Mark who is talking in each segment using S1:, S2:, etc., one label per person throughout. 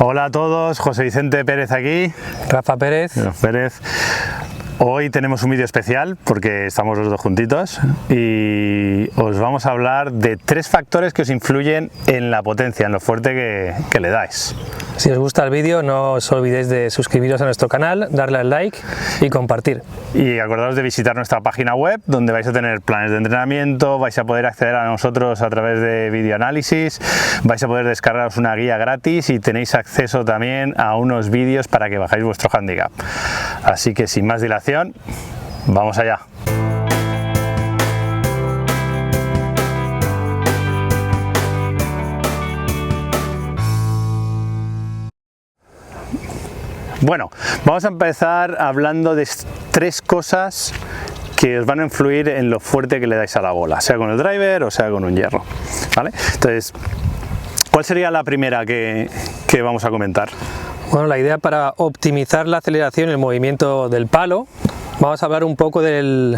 S1: Hola a todos, José Vicente Pérez aquí.
S2: Rafa Pérez.
S1: Hoy tenemos un vídeo especial porque estamos los dos juntitos y os vamos a hablar de 3 factores que os influyen en la potencia, en lo fuerte que le dais.
S2: Si os gusta el vídeo, no os olvidéis de suscribiros a nuestro canal, darle al like y compartir.
S1: Y acordaos de visitar nuestra página web, donde vais a tener planes de entrenamiento, vais a poder acceder a nosotros a través de videoanálisis, vais a poder descargaros una guía gratis y tenéis acceso también a unos vídeos para que bajáis vuestro handicap. Así que sin más dilación, vamos allá. Bueno, vamos a empezar hablando de 3 cosas que os van a influir en lo fuerte que le dais a la bola, sea con el driver o sea con un hierro, ¿vale? Entonces, ¿cuál sería la primera que vamos a comentar?
S2: Bueno, la idea para optimizar la aceleración y el movimiento del palo, vamos a hablar un poco del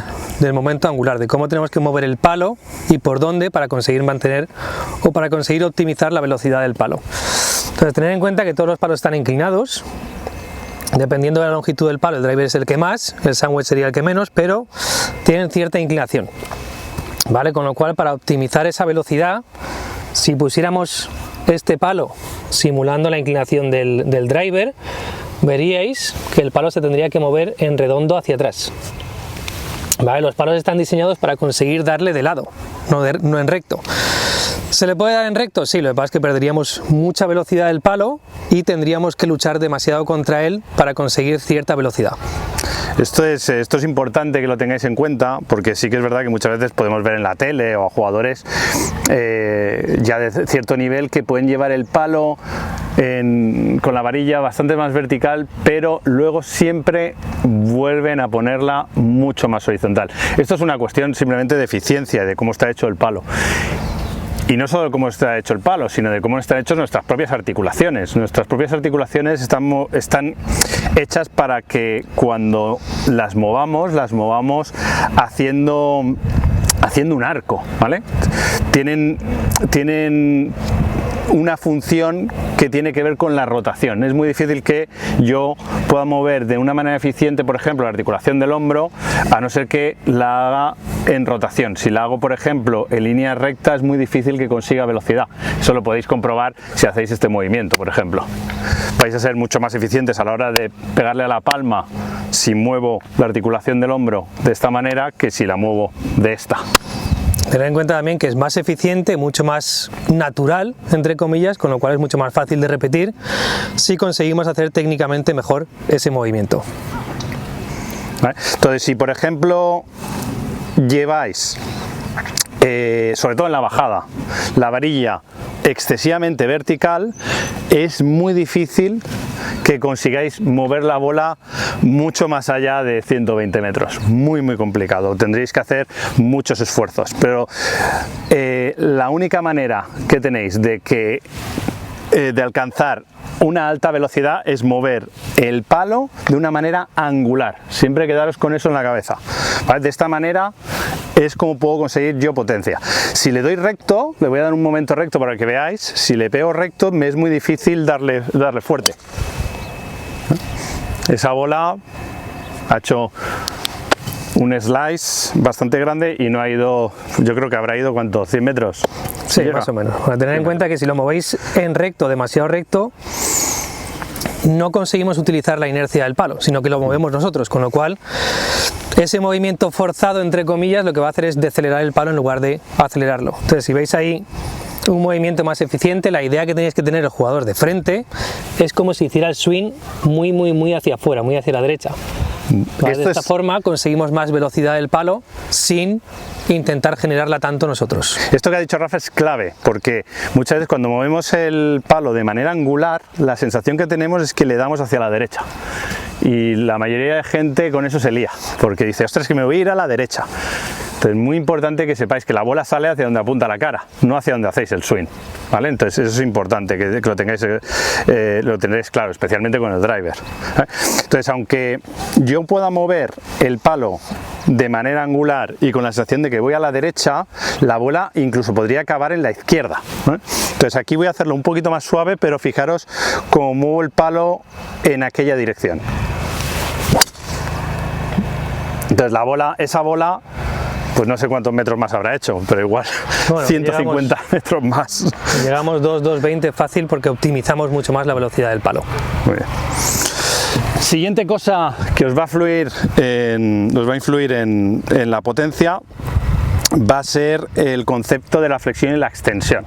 S2: momento angular, de cómo tenemos que mover el palo y por dónde para conseguir mantener o para conseguir optimizar la velocidad del palo. Entonces, tener en cuenta que todos los palos están inclinados. Dependiendo de la longitud del palo, el driver es el que más, el sandwich sería el que menos, pero tienen cierta inclinación, ¿vale? Con lo cual, para optimizar esa velocidad, si pusiéramos este palo simulando la inclinación del driver, veríais que el palo se tendría que mover en redondo hacia atrás, ¿vale? Los palos están diseñados para conseguir darle de lado, no en recto. ¿Se le puede dar en recto? Sí, lo que pasa es que perderíamos mucha velocidad del palo y tendríamos que luchar demasiado contra él para conseguir cierta velocidad.
S1: Esto es importante que lo tengáis en cuenta, porque sí que es verdad que muchas veces podemos ver en la tele o a jugadores ya de cierto nivel que pueden llevar el palo con la varilla bastante más vertical, pero luego siempre vuelven a ponerla mucho más horizontal. Esto es una cuestión simplemente de eficiencia, de cómo está hecho el palo. Y no solo de cómo está hecho el palo, sino de cómo están hechas nuestras propias articulaciones. Nuestras propias articulaciones están hechas para que cuando las movamos haciendo un arco, ¿vale? Tienen una función que tiene que ver con la rotación. Es muy difícil que yo pueda mover de una manera eficiente, por ejemplo, la articulación del hombro, a no ser que la haga en rotación. Si la hago, por ejemplo, en línea recta, es muy difícil que consiga velocidad. Eso lo podéis comprobar si hacéis este movimiento, por ejemplo. Vais a ser mucho más eficientes a la hora de pegarle a la palma si muevo la articulación del hombro de esta manera que si la muevo de esta.
S2: Tener en cuenta también que es más eficiente, mucho más natural, entre comillas, con lo cual es mucho más fácil de repetir si conseguimos hacer técnicamente mejor ese movimiento.
S1: ¿Vale? Entonces, si por ejemplo lleváis, sobre todo en la bajada, la varilla excesivamente vertical, es muy difícil que consigáis mover la bola mucho más allá de 120 metros, muy complicado, tendréis que hacer muchos esfuerzos, pero la única manera que tenéis de alcanzar una alta velocidad es mover el palo de una manera angular, siempre quedaros con eso en la cabeza, ¿vale? De esta manera es como puedo conseguir yo potencia. Si le doy recto, le voy a dar un momento recto para que veáis, si le pego recto me es muy difícil darle fuerte. Esa bola ha hecho un slice bastante grande y no ha ido, yo creo que habrá ido, ¿cuánto? ¿100 metros?
S2: Sí, más o menos. Para tener en cuenta que si lo movéis en recto, demasiado recto, no conseguimos utilizar la inercia del palo, sino que lo movemos nosotros, con lo cual ese movimiento forzado, entre comillas, lo que va a hacer es decelerar el palo en lugar de acelerarlo. Entonces, si veis ahí un movimiento más eficiente, la idea que tenéis que tener el jugador de frente es como si hiciera el swing muy hacia afuera, muy hacia la derecha. ¿Vale? De esta forma conseguimos más velocidad del palo sin intentar generarla tanto nosotros.
S1: Esto que ha dicho Rafa es clave, porque muchas veces cuando movemos el palo de manera angular, la sensación que tenemos es que le damos hacia la derecha. Y la mayoría de gente con eso se lía, porque dice, ostras, que me voy a ir a la derecha. Entonces, muy importante que sepáis que la bola sale hacia donde apunta la cara, no hacia donde hacéis el swing, ¿vale? Entonces, eso es importante, que lo tendréis claro, especialmente con el driver. Entonces, aunque yo pueda mover el palo de manera angular y con la sensación de que voy a la derecha, la bola incluso podría acabar en la izquierda, ¿eh? Entonces aquí voy a hacerlo un poquito más suave, pero fijaros cómo muevo el palo en aquella dirección. Entonces esa bola, pues no sé cuántos metros más habrá hecho, pero igual bueno, 150 metros más.
S2: Llegamos 2,20 fácil porque optimizamos mucho más la velocidad del palo.
S1: Muy bien. Siguiente cosa que os va a influir en la potencia va a ser el concepto de la flexión y la extensión.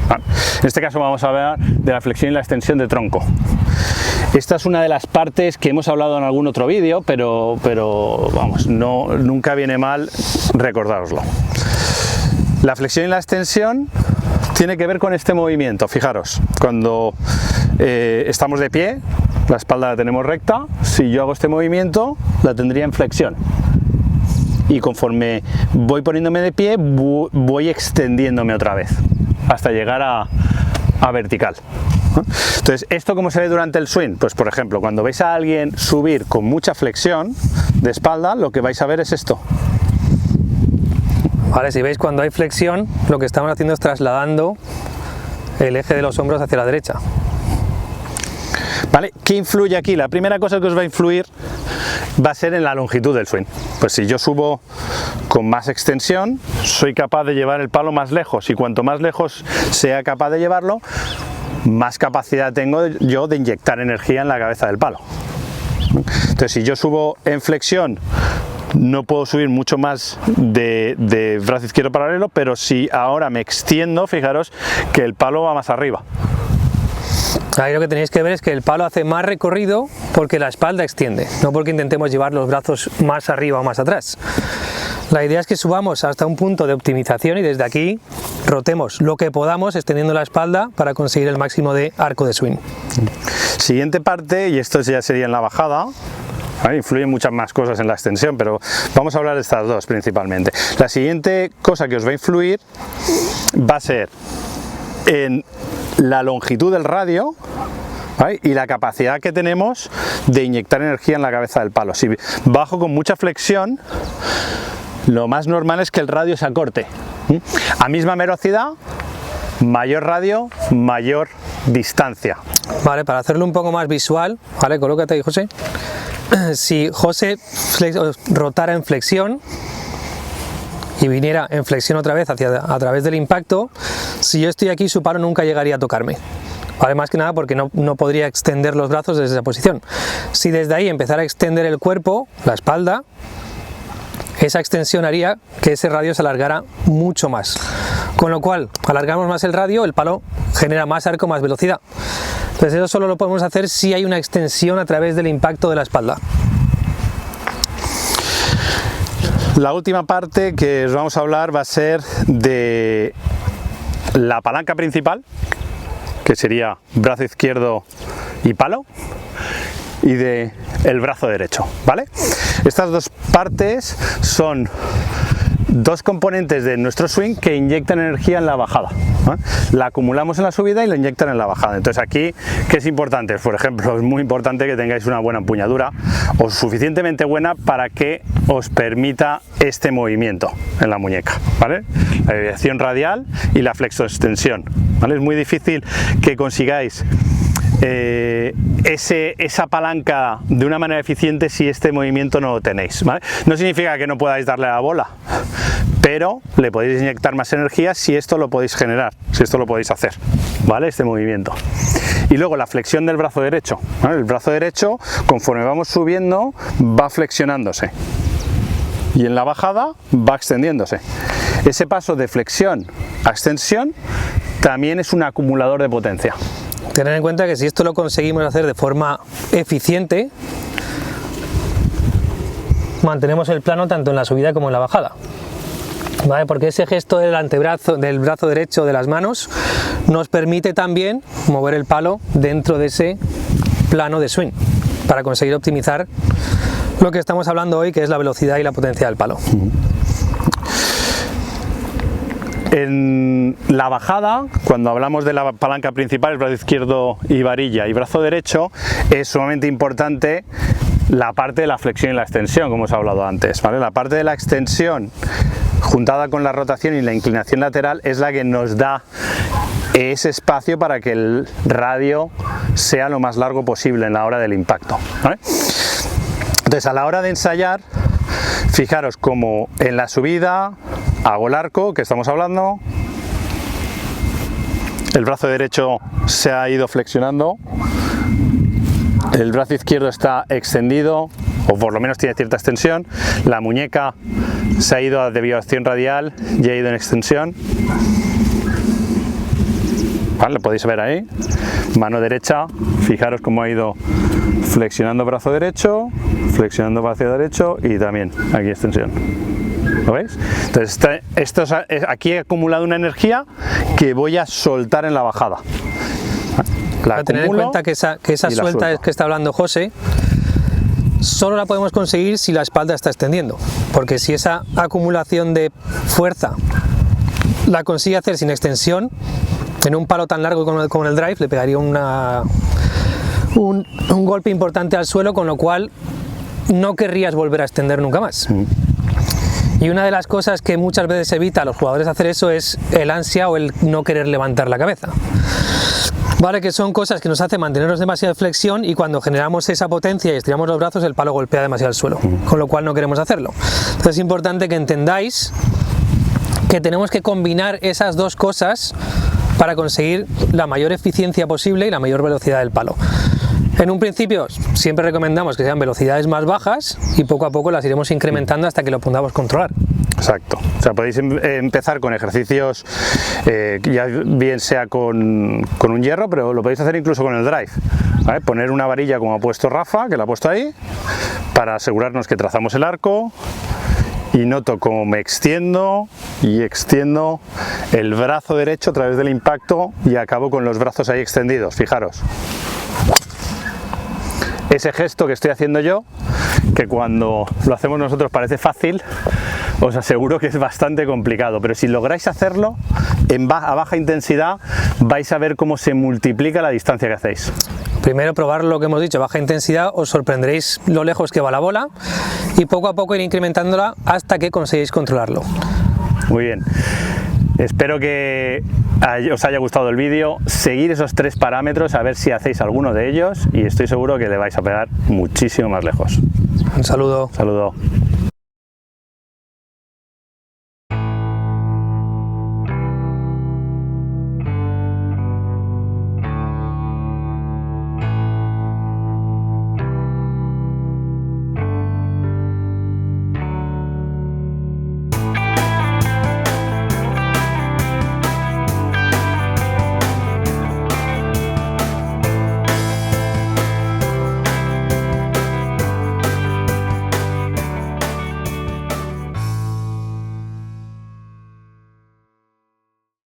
S1: En este caso vamos a hablar de la flexión y la extensión de tronco. Esta es una de las partes que hemos hablado en algún otro vídeo, pero vamos, nunca viene mal recordároslo. La flexión y la extensión tiene que ver con este movimiento. Fijaros, cuando estamos de pie, la espalda la tenemos recta. Si yo hago este movimiento, la tendría en flexión. Y conforme voy poniéndome de pie, voy extendiéndome otra vez, hasta llegar a vertical. Entonces, ¿esto cómo se ve durante el swing? Pues por ejemplo, cuando veis a alguien subir con mucha flexión de espalda, lo que vais a ver es esto.
S2: Vale, si veis, cuando hay flexión, lo que estamos haciendo es trasladando el eje de los hombros hacia la derecha.
S1: ¿Vale? ¿Qué influye aquí? La primera cosa que os va a influir va a ser en la longitud del swing. Pues si yo subo con más extensión, soy capaz de llevar el palo más lejos, y cuanto más lejos sea capaz de llevarlo, más capacidad tengo yo de inyectar energía en la cabeza del palo. Entonces, si yo subo en flexión, no puedo subir mucho más de brazo izquierdo paralelo, pero si ahora me extiendo, fijaros que el palo va más arriba.
S2: Ahí lo que tenéis que ver es que el palo hace más recorrido porque la espalda extiende, no porque intentemos llevar los brazos más arriba o más atrás. La idea es que subamos hasta un punto de optimización y desde aquí rotemos lo que podamos extendiendo la espalda para conseguir el máximo de arco de swing.
S1: Siguiente parte, y esto ya sería en la bajada. Influyen muchas más cosas en la extensión, pero vamos a hablar de estas dos principalmente. La siguiente cosa que os va a influir va a ser en la longitud del radio, ¿vale? Y la capacidad que tenemos de inyectar energía en la cabeza del palo. Si bajo con mucha flexión, lo más normal es que el radio se acorte. A misma velocidad, mayor radio, mayor distancia.
S2: Vale, para hacerlo un poco más visual, vale, colócate ahí, José. Si José rotara en flexión y viniera en flexión otra vez a través del impacto, si yo estoy aquí, su palo nunca llegaría a tocarme. Vale, más que nada porque no podría extender los brazos desde esa posición. Si desde ahí empezara a extender el cuerpo, la espalda, esa extensión haría que ese radio se alargara mucho más. Con lo cual, alargamos más el radio, el palo genera más arco, más velocidad. Entonces eso solo lo podemos hacer si hay una extensión a través del impacto de la espalda.
S1: La última parte que os vamos a hablar va a ser de la palanca principal, que sería brazo izquierdo y palo, y de el brazo derecho, ¿vale? Estas dos partes son dos componentes de nuestro swing que inyectan energía en la bajada, ¿eh? La acumulamos en la subida y la inyectan en la bajada. Entonces aquí, ¿qué es importante? Por ejemplo, es muy importante que tengáis una buena empuñadura o suficientemente buena para que os permita este movimiento en la muñeca, ¿vale? La desviación radial y la flexoextensión, ¿vale? Es muy difícil que consigáis esa palanca de una manera eficiente si este movimiento no lo tenéis, ¿vale? No significa que no podáis darle a la bola, pero le podéis inyectar más energía si esto lo podéis generar, si esto lo podéis hacer, ¿vale? Este movimiento. Y luego la flexión del brazo derecho, ¿vale? El brazo derecho, conforme vamos subiendo, va flexionándose y en la bajada va extendiéndose. Ese paso de flexión a extensión también es un acumulador de potencia.
S2: Tener en cuenta que si esto lo conseguimos hacer de forma eficiente, mantenemos el plano tanto en la subida como en la bajada, ¿vale? Porque ese gesto del antebrazo, del brazo derecho de las manos, nos permite también mover el palo dentro de ese plano de swing para conseguir optimizar lo que estamos hablando hoy, que es la velocidad y la potencia del palo.
S1: En la bajada, cuando hablamos de la palanca principal, el brazo izquierdo y varilla y brazo derecho, es sumamente importante la parte de la flexión y la extensión, como os he hablado antes, ¿vale? La parte de la extensión juntada con la rotación y la inclinación lateral es la que nos da ese espacio para que el radio sea lo más largo posible en la hora del impacto, ¿vale? Entonces, a la hora de ensayar, fijaros como en la subida hago el arco que estamos hablando, el brazo derecho se ha ido flexionando, el brazo izquierdo está extendido, o por lo menos tiene cierta extensión, la muñeca se ha ido a deviación radial y ha ido en extensión. Vale, lo podéis ver ahí. Mano derecha, fijaros cómo ha ido flexionando brazo derecho, flexionando brazo derecho y también aquí extensión. ¿Lo veis? Entonces aquí he acumulado una energía que voy a soltar en la bajada.
S2: Para tener en cuenta que esa suelta es que está hablando José, solo la podemos conseguir si la espalda está extendiendo, porque si esa acumulación de fuerza la consigue hacer sin extensión, en un palo tan largo como el drive le pegaría un golpe importante al suelo, con lo cual no querrías volver a extender nunca más. Y una de las cosas que muchas veces evita a los jugadores hacer eso es el ansia o el no querer levantar la cabeza. Vale, que son cosas que nos hacen mantenernos demasiada flexión, y cuando generamos esa potencia y estiramos los brazos, el palo golpea demasiado el suelo, con lo cual no queremos hacerlo. Entonces es importante que entendáis que tenemos que combinar esas dos cosas para conseguir la mayor eficiencia posible y la mayor velocidad del palo. En un principio siempre recomendamos que sean velocidades más bajas y poco a poco las iremos incrementando hasta que lo podamos controlar.
S1: Exacto, o sea, podéis empezar con ejercicios, ya bien sea con un hierro, pero lo podéis hacer incluso con el drive, ¿vale? Poner una varilla como ha puesto Rafa, que la ha puesto ahí, para asegurarnos que trazamos el arco, y noto como me extiendo y extiendo el brazo derecho a través del impacto y acabo con los brazos ahí extendidos, fijaros. Ese gesto que estoy haciendo yo, que cuando lo hacemos nosotros parece fácil, os aseguro que es bastante complicado, pero si lográis hacerlo a baja intensidad, vais a ver cómo se multiplica la distancia que hacéis.
S2: Primero probar lo que hemos dicho, baja intensidad, os sorprenderéis lo lejos que va la bola, y poco a poco ir incrementándola hasta que consigáis controlarlo.
S1: Muy bien. Espero que os haya gustado el vídeo. Seguir esos 3 parámetros, a ver si hacéis alguno de ellos, y estoy seguro que le vais a pegar muchísimo más lejos.
S2: Un saludo.
S1: Saludo.